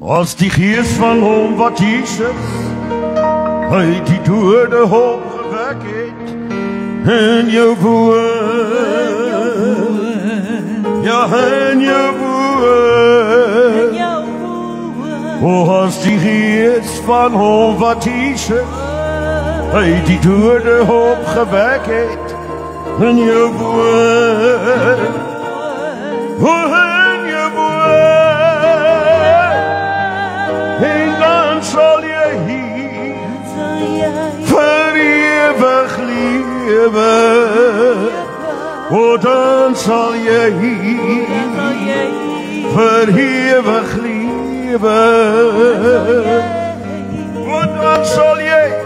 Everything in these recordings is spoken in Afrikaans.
Als die geest van hom wat Jesus uit die dode opgewek het in jou woon, ja in jou woon. O, als die geest van hom wat Jesus uit die dode opgewek het in jou woon, in jou woon. En dan zal je hier voor eeuwig leven. O, dan zal je hier voor eeuwig leven. O, dan zal je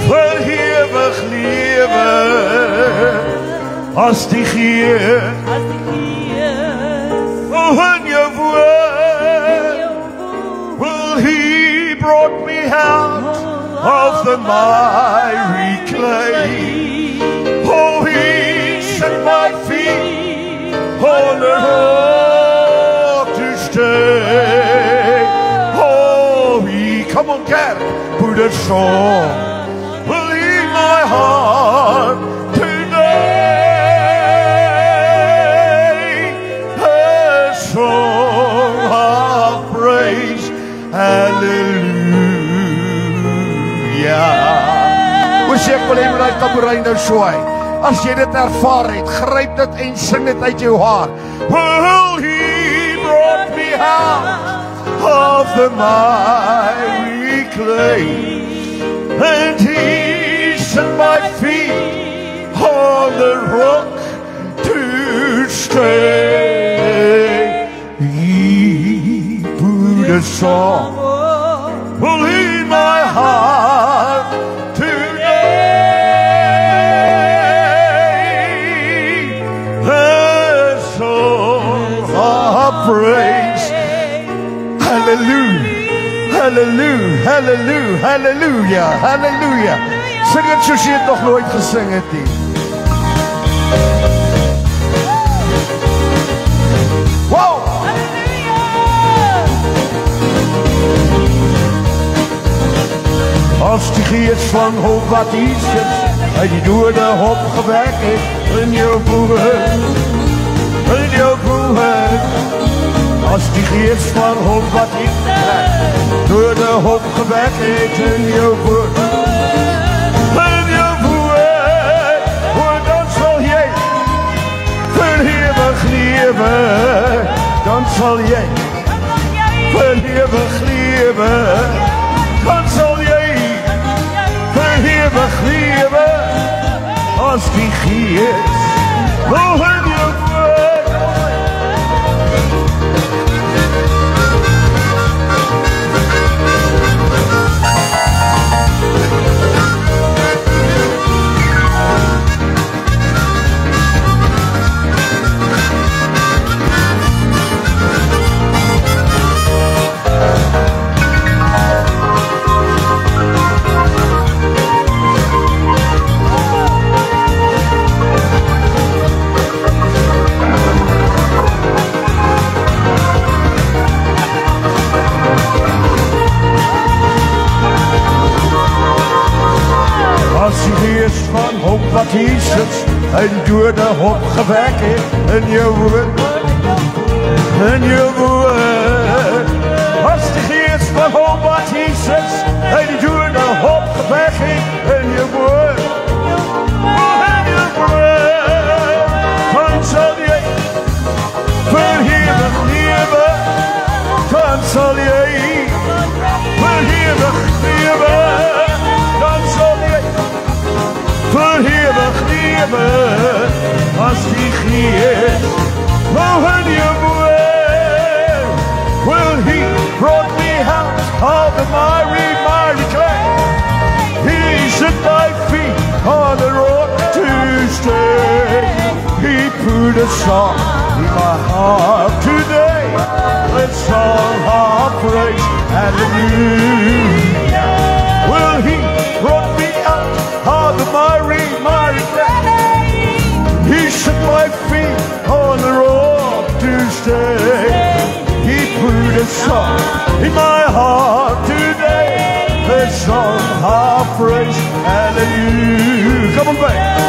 voor eeuwig leven. Als die gier, o, in je woord. He brought me out of the miry clay. Oh, he set my feet on the rock to stay. Oh, he, come on, Cat, put a song, will in my heart today. A song of praise. Halleluja. Hoe sê ek wil hê met die tamboerijn nou swaai. As jy dit ervaar het, gryp dit en sing dit uit jou hart. Well, he brought me out of the miry clay, and he set my feet on the rock to stay. He put a song will in my heart today. The song of praise. Hallelujah, hallelujah, hallelujah, hallelujah, hallelujah. Sing het soos jy het nog nooit gesing het nie. Wow! Als die geest van hom wat Jesus uit die dode opgewek het in jou woord, in jou woord. Als die geest van hom wat Jesus dode opgewek het in jou woord, in jou woord. O, dan sal jy vir ewig lewe, dan sal jy vir ewig lewe, dan sal jy ewig lewe, as die geest nog in jou woord. Als die geest van hom wat Jesus uit die dode opgewek het in jou woord, in jou woord. Als die geest van hom wat Jesus uit die dode opgewek het in jou woord, in jou woord. Dan sal jy vir ewig lewe, dan sal jy vir ewig lewe, dan sal jy vir ewig lewe, as die geest nou in jou woord. Well, he brought me out of the miry, miry clay. He set my feet on the rock to stay. He put a song in my heart today, a song of praise, hallelujah. Well, he brought me out of the miry, miry clay. He set my feet on the rock to stay. He put a a song in my heart today, a song of praise, hallelujah. Come on back.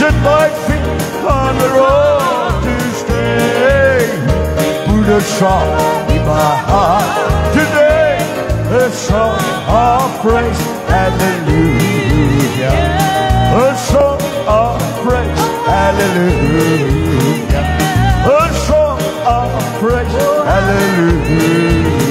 Set my feet on the road to stay. Put a song in my heart today, a song of praise, hallelujah. A song of praise, hallelujah. A song of praise, hallelujah.